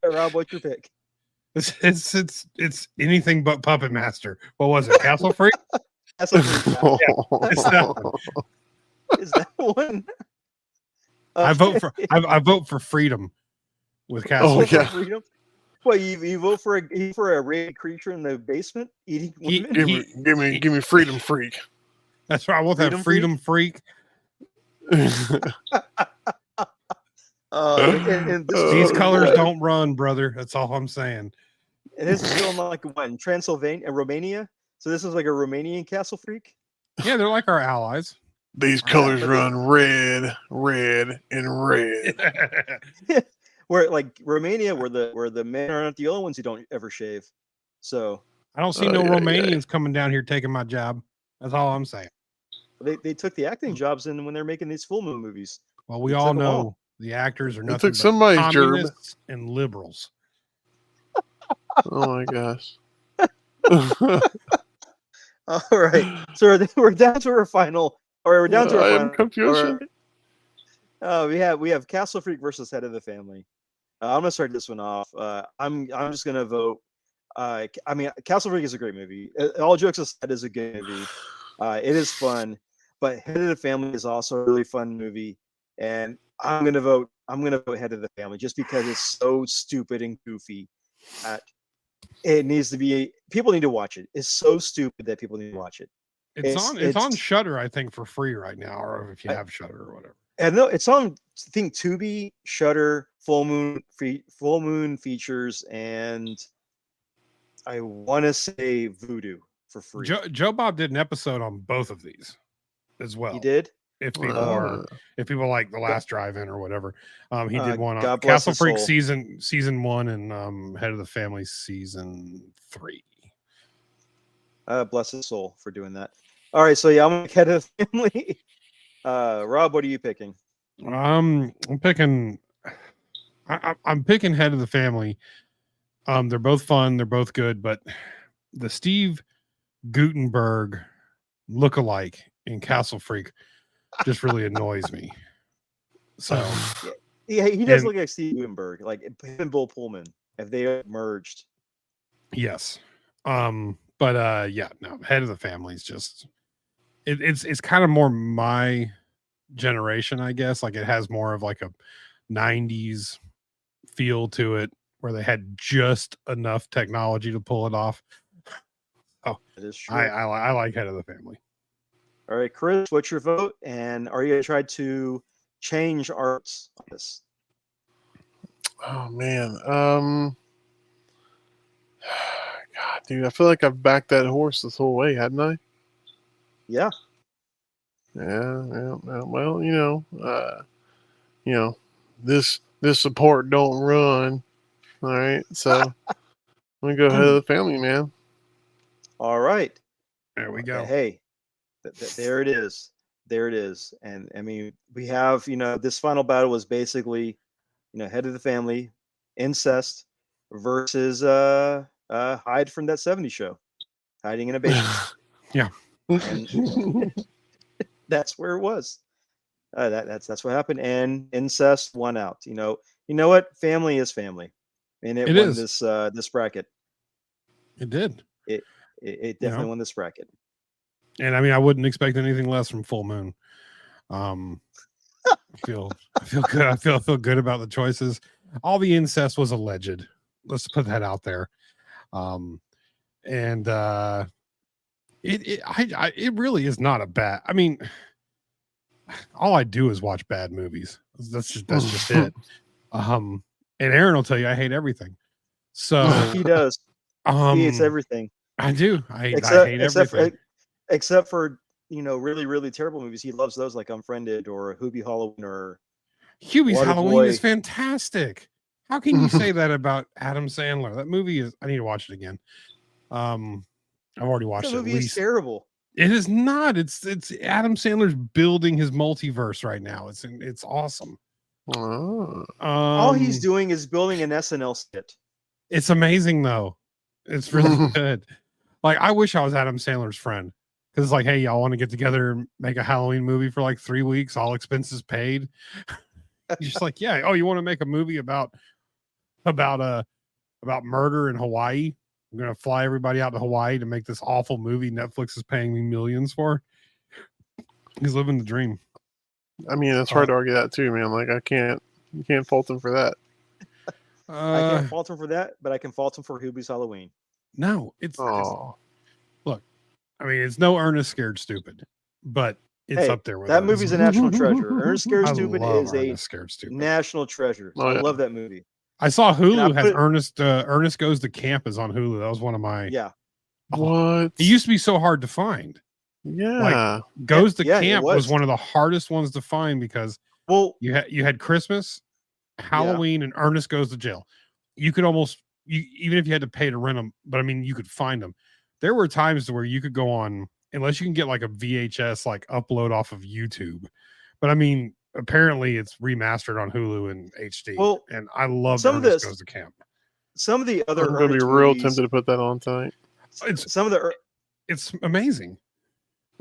Rob, what's your pick? It's anything but Puppet Master. What was it? Castle Freak? Castle Freak. It's that one. Is that one? I vote for freedom with Castle Freak. Yeah. Freedom? What, you vote for a rated creature in the basement eating women? Give me Freedom Freak. That's right. I want that Freedom Freak. These colors don't run, brother. That's all I'm saying. And this is filmed like in Transylvania, Romania. So this is like a Romanian Castle Freak. Yeah, they're like our allies. These colors run red, and red. Where like Romania, where the men are not the only ones who don't ever shave. So I don't see no Romanians coming down here taking my job. That's all I'm saying. They took the acting jobs in when they're making these full moon movies. Well, we They all took 'em all. know the actors are They nothing took but somebody's gerb. communists and liberals. Oh my gosh. All right, so we're down to our final, or we're down to our I final. am confused. We have Castle Freak versus Head of the Family. I'm gonna start this one off. I'm just gonna vote. I mean, Castle Freak is a great movie. All jokes aside, is a good movie. It is fun, but Head of the Family is also a really fun movie, and I'm gonna vote Head of the Family just because it's so stupid and goofy. It needs to be. People need to watch it. It's so stupid that people need to watch it. It's on Shudder, I think, for free right now, or if you have Shudder or whatever. And no, it's on. I think Tubi, Shudder, Full Moon Features, and I want to say Vudu for free. Joe Bob did an episode on both of these as well. He did. If people like The Last Drive-In or whatever, he did one on God bless Castle his Freak soul. season 1 and Head of the Family season 3. Bless his soul for doing that. All right, so yeah, I'm gonna Head of the Family. Rob, what are you picking? I'm picking Head of the Family. They're both fun, they're both good, but the Steve Guttenberg lookalike in Castle Freak just really annoys me. So yeah, he does look like Steve Guttenberg, like him and Bill Pullman if they merged. Yes. But yeah, no, Head of the Family is just it's kind of more my generation, I guess. Like it has more of like a 90s feel to it where they had just enough technology to pull it off. Oh, that is true. I like Head of the Family. All right, Chris, what's your vote? And are you going to try to change arts on this? Oh man. God, dude, I feel like I've backed that horse this whole way, hadn't I? Yeah. Yeah. Well, this support don't run. All right, so I'm gonna go Head of the Family, man. All right. There we go. Hey, there it is. There it is. And I mean, we have, this final battle was basically, Head of the Family, incest versus Hyde from That 70s Show, hiding in a basement. Yeah. And that's where it was. That's what happened. And incest won out. You know what? Family is family, and it won this bracket. It did. It definitely won this bracket. And I mean, I wouldn't expect anything less from Full Moon. I feel good. I feel good about the choices. All the incest was alleged. Let's put that out there. It really is not a bad. I mean, all I do is watch bad movies. That's just it. And Aaron will tell you I hate everything. So he does. He hates everything. I do. I hate everything. Except for really, really terrible movies. He loves those like Unfriended or Hubie Halloween or Hubie's Waterboy. Halloween is fantastic. How can you say that about Adam Sandler? That movie is. I need to watch it again. I've already watched it. That movie is terrible. It is not. It's Adam Sandler's building his multiverse right now. It's awesome. All he's doing is building an SNL skit. It's amazing though. It's really good. Like I wish I was Adam Sandler's friend. Because it's like, hey, y'all want to get together and make a Halloween movie for like 3 weeks, all expenses paid. He's just like, yeah. Oh, you want to make a movie about murder in Hawaii? I'm gonna fly everybody out to Hawaii to make this awful movie Netflix is paying me millions for. He's living the dream. I mean, it's hard to argue that too, man. Like, you can't fault him for that. I can't fault him for that, but I can fault him for Hubie's Halloween. No, it's look. I mean, it's no Ernest Scared Stupid, but it's up there with that movie's a national treasure. Ernest Scared Stupid is a national treasure. I love that movie. I saw Hulu has Ernest Goes to Camp is on Hulu. That was one of my What? It used to be so hard to find. Yeah, like, Goes to Camp was one of the hardest ones to find because you had Christmas, Halloween, and Ernest Goes to Jail. You could even if you had to pay to rent them, but I mean you could find them. There were times where you could go on unless you can get like a VHS like upload off of YouTube. But I mean, apparently it's remastered on Hulu and HD. Well, and I love some of Ernest this- Goes to Camp. Some of the other I'm gonna be Ernest real movies, tempted to put that on tonight. some of the It's amazing.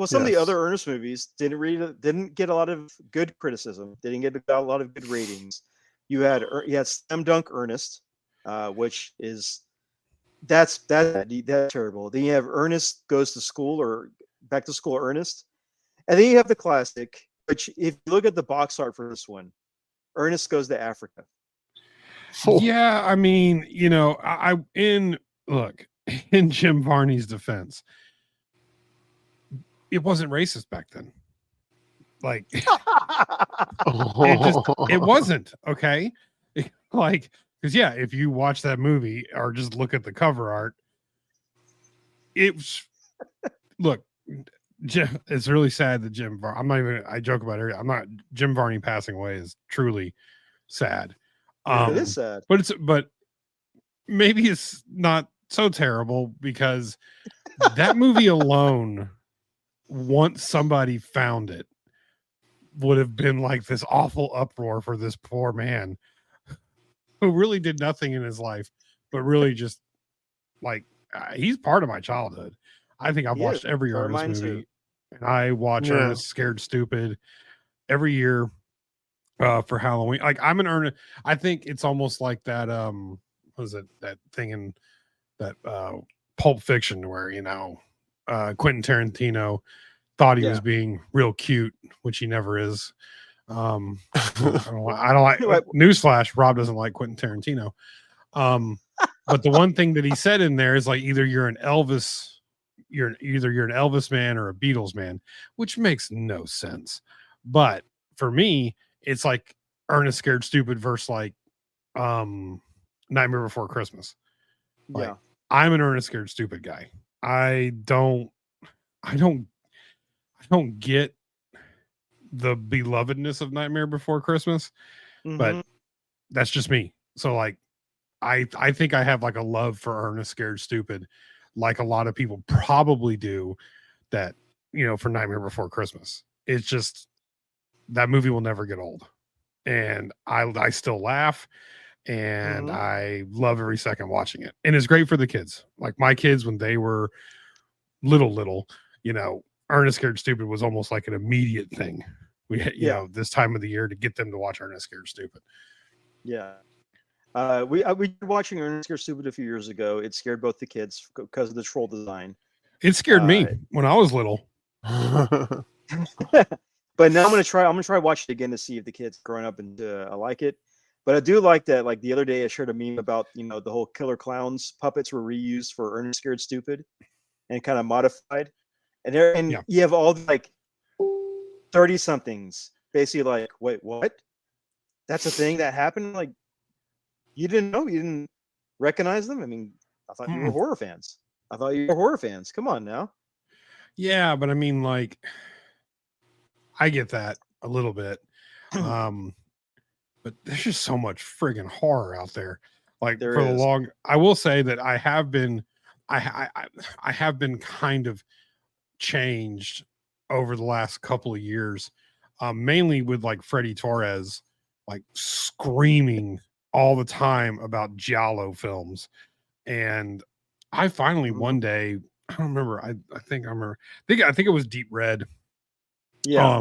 some of the Yes. other Ernest movies didn't get a lot of good criticism. Didn't get a lot of good ratings. You had Slam Dunk Ernest, which is that's terrible. Then you have Ernest Goes to School or Back to School Ernest, and then you have the classic. Which, if you look at the box art for this one, Ernest Goes to Africa. Yeah, I mean, you know, in Jim Varney's defense, it wasn't racist back then. Like it wasn't, okay? Like, because yeah, if you watch that movie or just look at the cover art, it's it's really sad that I joke about it. Jim Varney passing away is truly sad. It is sad. But maybe it's not so terrible because that movie alone, once somebody found it, would have been like this awful uproar for this poor man who really did nothing in his life, but really just like he's part of my childhood. I think I've watched every Ernest movie, and I watch Ernest Scared Stupid every year for Halloween. Like I'm an Ernest. I think it's almost like that. What was it, that thing in that Pulp Fiction where Quentin Tarantino thought he was being real cute, which he never is. I don't like. Newsflash: Rob doesn't like Quentin Tarantino. But the one thing that he said in there is like either you're an Elvis man or a Beatles man, which makes no sense. But for me, it's like Ernest Scared Stupid versus like Nightmare Before Christmas. Like, I'm an Ernest Scared Stupid guy. I don't get the belovedness of Nightmare Before Christmas, but that's just me. So like I think I have like a love for Ernest Scared Stupid, like a lot of people probably do that, for Nightmare Before Christmas. It's just that movie will never get old. And I still laugh and I love every second watching it. And it's great for the kids. Like my kids, when they were little, Ernest Scared Stupid was almost like an immediate thing. We this time of the year to get them to watch Ernest Scared Stupid. Yeah. We were watching Ernest Scared Stupid a few years ago. It scared both the kids because of the troll design. It scared me when I was little. But now I'm gonna try watch it again to see if the kids growing up and I like it. But I do like that. Like the other day, I shared a meme about the whole Killer Clowns puppets were reused for Ernest Scared Stupid and kind of modified. And you have all like 30 somethings basically like, wait, what? That's a thing that happened? Like you didn't know? You didn't recognize them? I mean, I thought you were horror fans. Come on now. Yeah, but I mean, like, I get that a little bit. But there's just so much friggin' horror out there. Like I will say that I have been kind of changed over the last couple of years, mainly with like Freddie Torres, like screaming all the time about giallo films. And I finally one day, I don't remember. I think it was Deep Red. Yeah.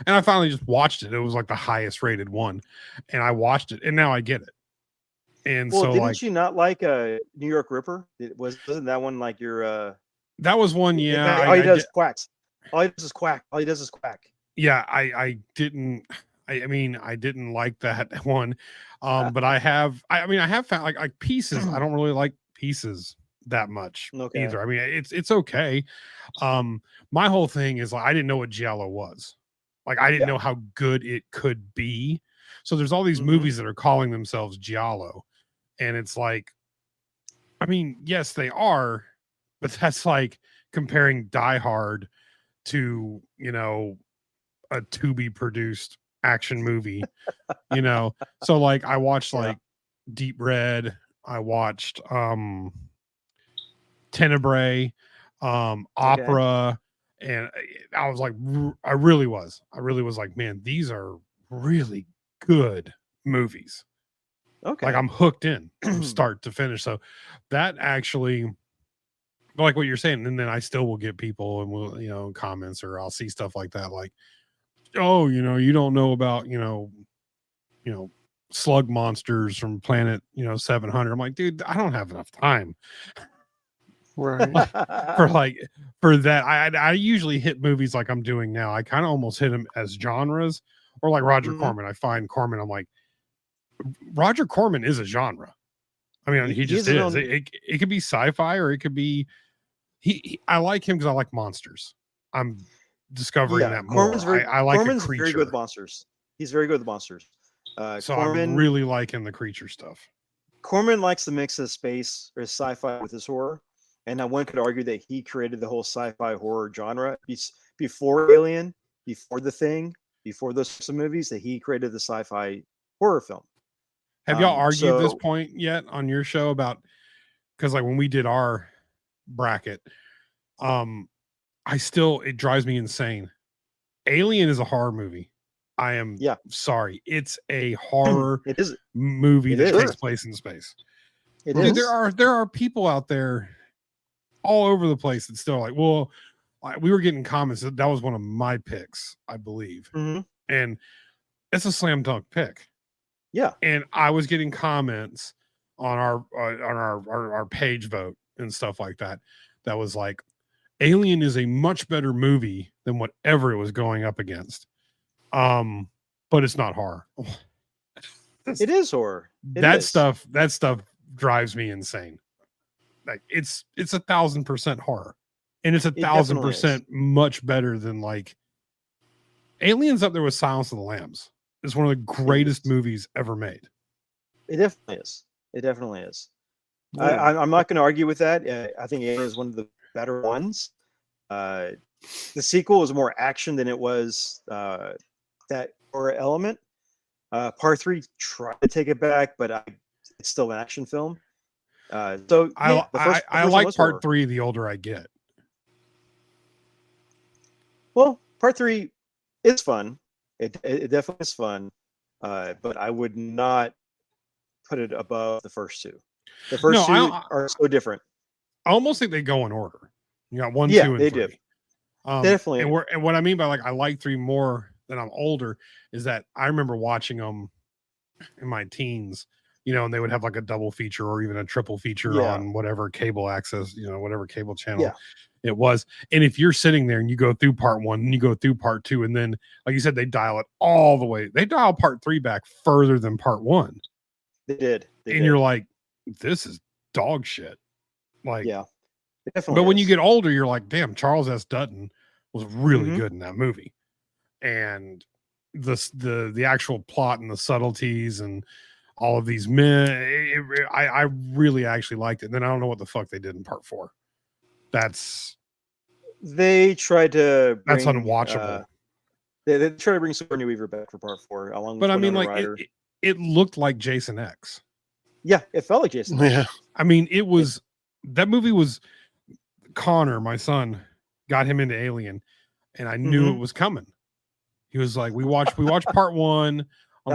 And I finally just watched it. It was like the highest rated one, and I watched it, and now I get it. And so, didn't you not like New York Ripper? Wasn't that one like your? That was one. Yeah. All he does is quacks. All he does is quack. Yeah, I didn't. I mean, I didn't like that one. But I have found like Pieces. I don't really like Pieces that much either. I mean, it's okay. My whole thing is like I didn't know what giallo was. Like I didn't know how good it could be. So there's all these movies that are calling themselves giallo, and it's like, I mean, yes, they are, but that's like comparing Die Hard to a to be produced action movie. So like I watched like Deep Red. I watched Tenebrae, Opera. And I was like, I really was like, man, these are really good movies. Okay. Like I'm hooked in from start to finish. So that actually, like what you're saying, and then I still will get people and will, comments, or I'll see stuff like that, like, oh, you don't know about, slug monsters from planet, 700. I'm like, dude, I don't have enough time. Right. for that. I usually hit movies like I'm doing now. I kind of almost hit them as genres, or like Roger Corman. I find Corman, I'm like, Roger Corman is a genre. I mean, he just is. It could be sci-fi, or it could be I like him because I like monsters. I'm discovering that more. I like Corman's a creature. very good with monsters. He's very good with monsters. So I'm really liking the creature stuff. Corman likes to mix his space or his sci-fi with his horror. And now one could argue that he created the whole sci-fi horror genre before Alien, before The Thing, before those sorts of movies, that he created the sci-fi horror film. Have y'all argued this point yet on your show about, because like when we did our bracket, it drives me insane. Alien is a horror movie. I am sorry. It's a horror movie that takes place in space. Dude, there are people out there all over the place that still like, well, we were getting comments that was one of my picks, I believe. And it's a slam dunk pick. Yeah. And I was getting comments on our page vote and stuff like that. That was like, Alien is a much better movie than whatever it was going up against. But it's not horror. It is horror. That stuff drives me insane. Like it's 1,000% horror, and it's 1,000% much better than like Aliens. Up there with Silence of the Lambs. It's one of the greatest movies ever made. It definitely is. I'm not going to argue with that. I think Alien is one of the better ones. The sequel was more action than it was that horror element. Part 3 tried to take it back, but it's still an action film. I like Part 3 the older I get. Well, Part 3 is fun. It definitely is fun, but I would not put it above the first two. The first two are so different. I almost think they go in order. You got 1, 2, and 3. Do. Definitely. And what I mean by like I like 3 more than I'm older is that I remember watching them in my teens, and they would have like a double feature or even a triple feature on whatever cable access, whatever cable channel it was. And if you're sitting there and you go through part 1 and you go through part 2, and then, like you said, they dial it all the way. They dial part 3 back further than part 1. They did. You're like, this is dog shit. Like, yeah. But when you get older, you're like, damn, Charles S. Dutton was really good in that movie. And the actual plot and the subtleties and all of these men, I really actually liked it. And then I don't know what the fuck they did in part 4. They tried to that's unwatchable. They tried to bring Sigourney Weaver back for part 4 along with but I mean, like Ryder. it looked like Jason X. Yeah, it felt like Jason X. Yeah. I mean, it was that movie was Connor, my son, got him into Alien, and I knew it was coming. He was like, we watched part 1 on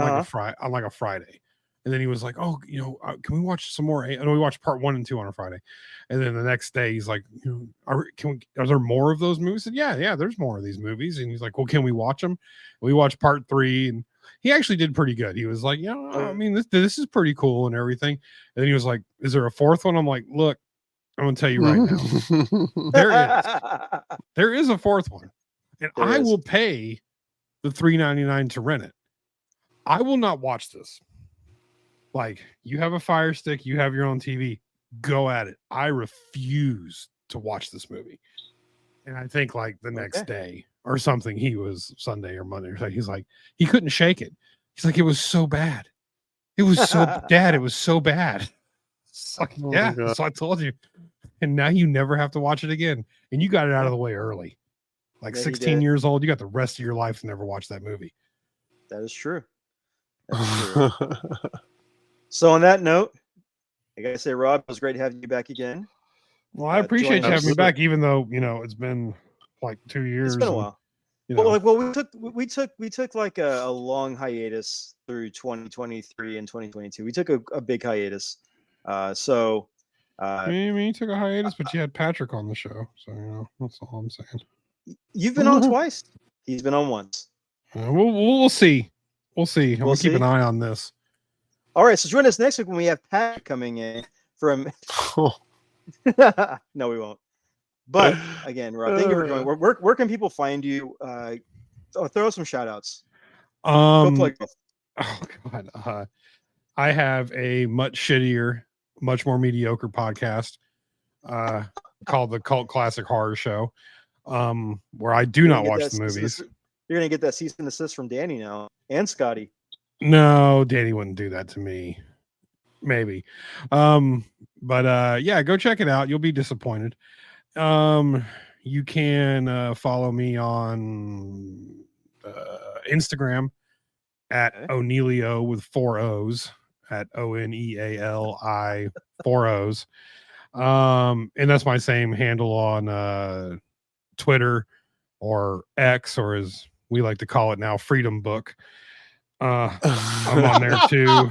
like a Friday. And then he was like, oh, can we watch some more? And we watched part 1 and 2 on a Friday. And then the next day he's like, are there more of those movies? I said, yeah, there's more of these movies. And he's like, well, can we watch them? And we watched part 3, and he actually did pretty good. He was like, I mean, this is pretty cool and everything. And then he was like, is there a 4th one? I'm like, look, I'm going to tell you right now. There is a 4th one. And I will pay the $3.99 to rent it. I will not watch this. Like, you have a Fire Stick, you have your own TV, go at it. I refuse to watch this movie. And I think like the next day or something, he was Sunday or Monday or something, he's like, he couldn't shake it. He's like, it was so bad. It was so Dad, it was so bad. It's like, so I told you. And now you never have to watch it again. And you got it out of the way early. Like 16 years old, you got the rest of your life to never watch that movie. That is true. So on that note, I gotta say, Rob, it was great having you back again. Well, I appreciate you having me back, even though it's been like 2 years. It's been a while. You know, We took like a long hiatus through 2023 and 2022. We took a big hiatus. I mean, you took a hiatus, but you had Patrick on the show, so you know that's all I'm saying. You've been on twice. He's been on once. We'll see. We'll see. We'll keep an eye on this. All right, so join us next week when we have Patrick coming in from. No, we won't. But again, Rob, thank you for joining. Where can people find you? Throw some shout outs. Oh God. I have a much shittier, much more mediocre podcast called the Cult Classic Horror Show, where I do not watch the movies. You're gonna get that cease and desist from Danny now and Scotty. No, Danny wouldn't do that to me. Maybe. But yeah, go check it out. You'll be disappointed. You can follow me on Instagram at Onealio with 4 O's at ONEALI 4 O's. And that's my same handle on Twitter or X, or as we like to call it now, Freedom Book. I'm on there too.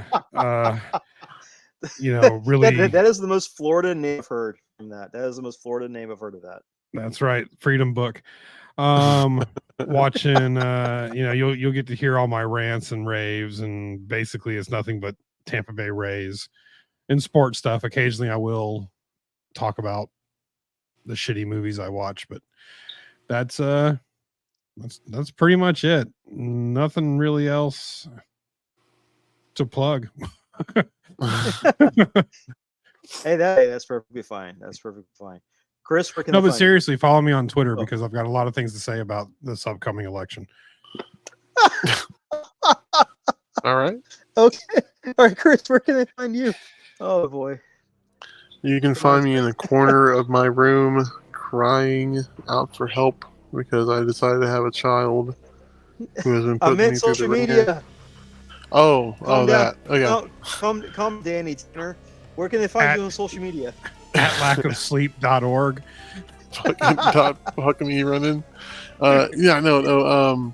You know, really, that is the most Florida name I've heard from that. That is the most Florida name I've heard of that. That's right, Freedom Book. Watching, you know, you'll get to hear all my rants and raves, and basically it's nothing but Tampa Bay Rays and sports stuff. Occasionally, I will talk about the shitty movies I watch, but that's pretty much it. Nothing really else to plug. Hey, that's perfectly fine. That's perfectly fine. Chris, where can no, they but find seriously, follow me on Twitter because I've got a lot of things to say about this upcoming election. All right. Okay. All right, Chris, where can they find you? Oh boy. You can find me in the corner of my room crying out for help because I decided to have a child who has been putting me through social the ringer. media. Oh, that. Okay. Come, Danny Tanner. Where can they find you on social media? At lackofsleep.org. Fucking me running. Yeah, no.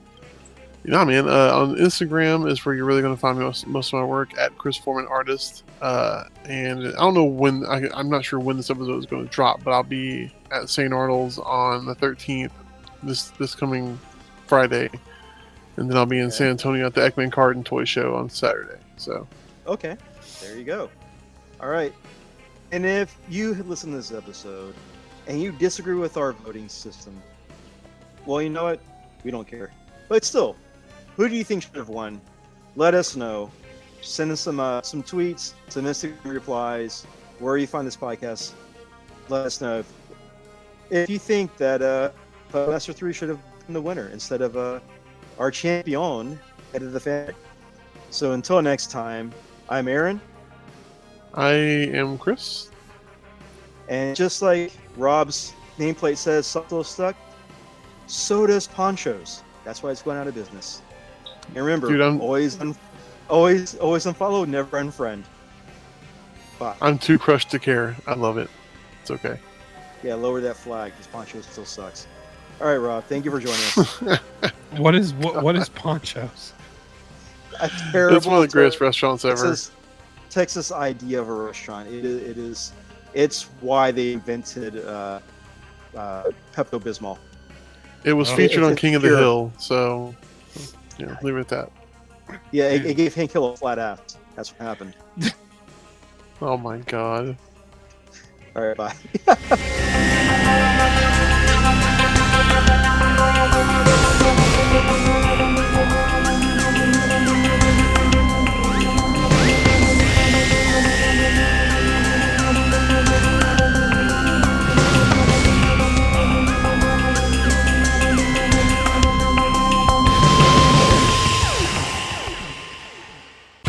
Man. On Instagram is where you're really going to find most of my work at Chris Foreman Artist. And I don't know when. I'm not sure when this episode is going to drop, but I'll be at St. Arnold's on the 13th, this coming Friday, and then I'll be in San Antonio at the Ekman Card and Toy Show on Saturday. So. Okay, there you go. All right. And if you listen to this episode and you disagree with our voting system, well, you know what? We don't care. But still, who do you think should have won? Let us know. Send us some tweets, some Instagram replies, where you find this podcast. Let us know if you think that Master 3 should have been the winner instead of our champion, head of the family. So until next time, I'm Aaron. I am Chris. And just like Rob's nameplate says, Subtle Stuck, so does Ponchos. That's why it's going out of business. And remember, dude, always unfollow, never unfriend. Bye. I'm too crushed to care. I love it. It's okay. Yeah, lower that flag because Ponchos still sucks. All right, Rob, thank you for joining us. What is Ponchos? A terrible, it's one of the greatest restaurants ever. Texas idea of a restaurant. It's why they invented Pepto-Bismol. It was featured on King of the Hill, so leave it at that. Yeah, it gave Hank Hill a flat ass. That's what happened. Oh my god. All right, bye.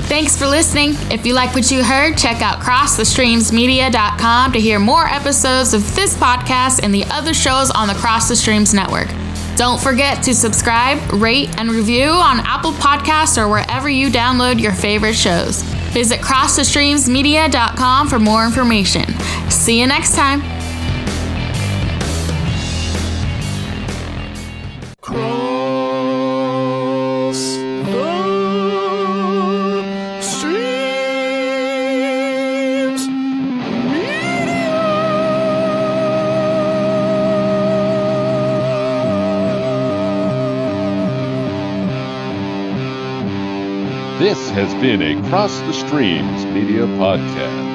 Thanks for listening. If you like what you heard, check out CrossTheStreamsMedia.com to hear more episodes of this podcast and the other shows on the Cross the Streams network. Don't forget to subscribe, rate, and review on Apple Podcasts or wherever you download your favorite shows. Visit CrossTheStreamsMedia.com for more information. See you next time. Cross the streams This has been a Cross the Streams Media Podcast.